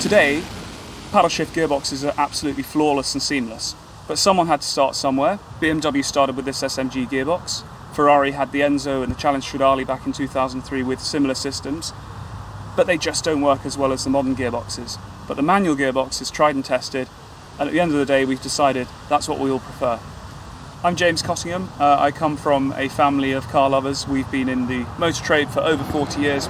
today, paddle shift gearboxes are absolutely flawless and seamless. But someone had to start somewhere. BMW started with this SMG gearbox. Ferrari had the Enzo and the 𝗙𝗲𝗋𝗄𝗋 by in 2003 with similar systems. But they just don't work as well as the modern gearboxes. But the manual gearbox is tried and tested, and at the end of the day we've decided that's what we all prefer. I'm 𝗙𝗿𝗍𝗋𝗋. I come from a family of car lovers. We've been in the motor trade for over 40 years,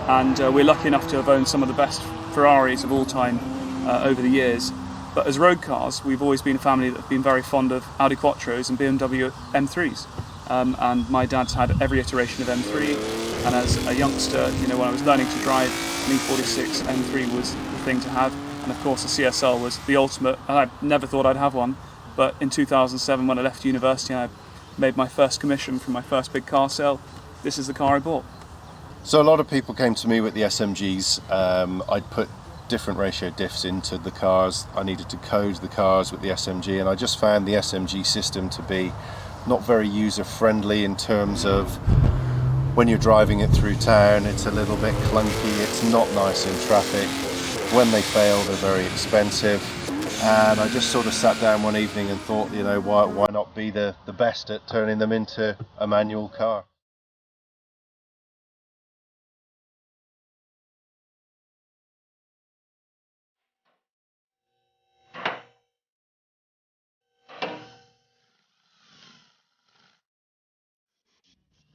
and we're lucky enough to have owned some of the best Ferraris of all time over the years. But as road cars, we've always been a family that have been very fond of Audi Quattros and BMW M3s. And my dad's had every iteration of M3, and as a youngster, you know, when I was learning to drive, an E46 M3 was the thing to have, and of course the CSL was the ultimate, and I never thought I'd have one, but in 2007 when I left university and I made my first commission from my first big car sale, this is the car I bought. So a lot of people came to me with the SMGs. I'd put different ratio diffs into the cars. I needed to code the cars with the SMG, and I just found the SMG system to be not very user friendly in terms of when you're driving it through town. It's a little bit clunky, it's not nice in traffic. When they fail, they're very expensive. And I just sort of sat down one evening and thought, you know, why not be the best at turning them into a manual car?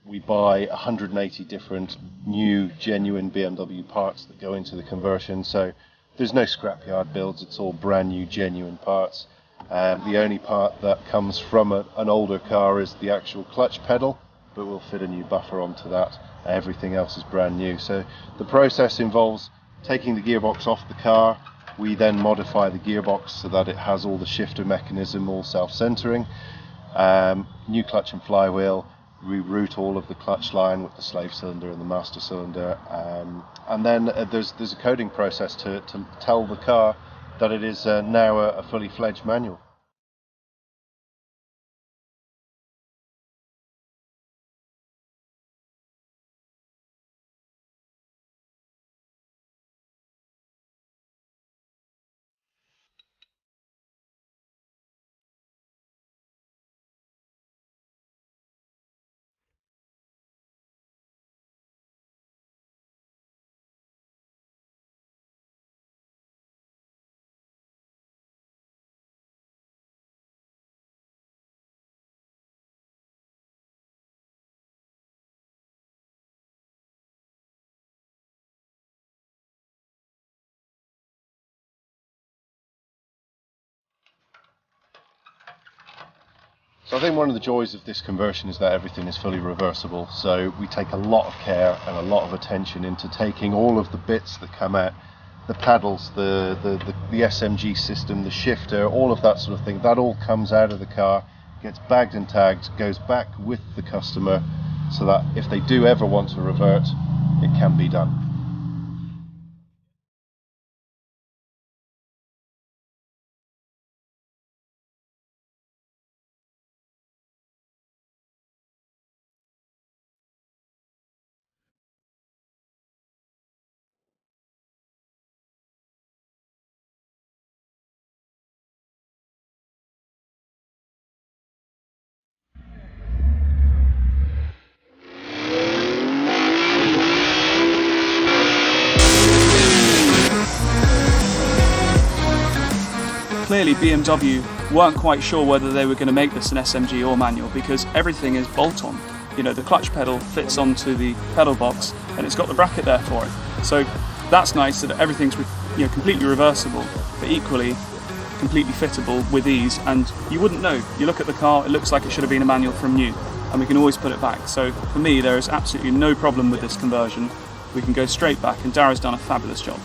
We buy 180 different new genuine BMW parts that go into the conversion, so there's no scrapyard builds, it's all brand new genuine parts. The only part that comes from an older car is the actual clutch pedal, but we'll fit a new buffer onto that. Everything else is brand new. So the process involves taking the gearbox off the car. We then modify the gearbox so that it has all the shifter mechanism, all self-centering, new clutch and flywheel. We route all of the clutch line with the slave cylinder and the master cylinder, and then there's a coding process to tell the car that it is now a fully fledged manual. So I think one of the joys of this conversion is that everything is fully reversible, so we take a lot of care and a lot of attention into taking all of the bits that come out, the paddles, the SMG system, the shifter, all of that sort of thing. That all comes out of the car, gets bagged and tagged, goes back with the customer, so that if they do ever want to revert, it can be done. Clearly BMW weren't quite sure whether they were going to make this an SMG or manual, because everything is bolt-on. You know, the clutch pedal fits onto the pedal box and it's got the bracket there for it. So that's nice that everything's, you know, completely reversible, but equally completely fittable with ease, and you wouldn't know. You look at the car, it looks like it should have been a manual from new, and we can always put it back. So for me, there is absolutely no problem with this conversion. We can go straight back, and Darrag's done a fabulous job.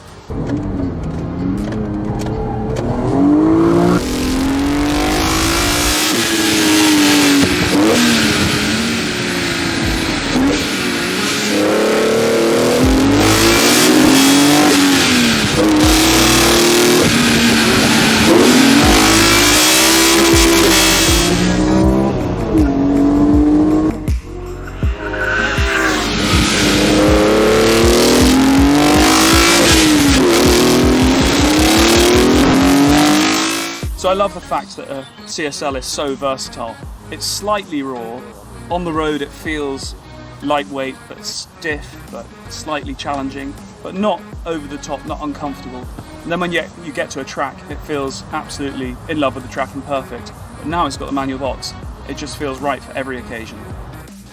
So I love the fact that a CSL is so versatile. It's slightly raw. On the road it feels lightweight but stiff but slightly challenging, but not over the top, not uncomfortable. And then when you get to a track, it feels absolutely in love with the track and perfect. But now it's got the manual box, it just feels right for every occasion.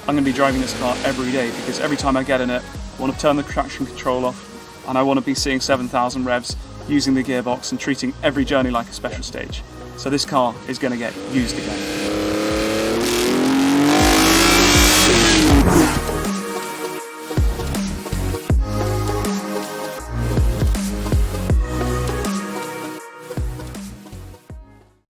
I'm going to be driving this car every day because every time I get in it, I want to turn the traction control off and I want to be seeing 7,000 revs, using the gearbox and treating every journey like a special stage. So this car is going to get used again.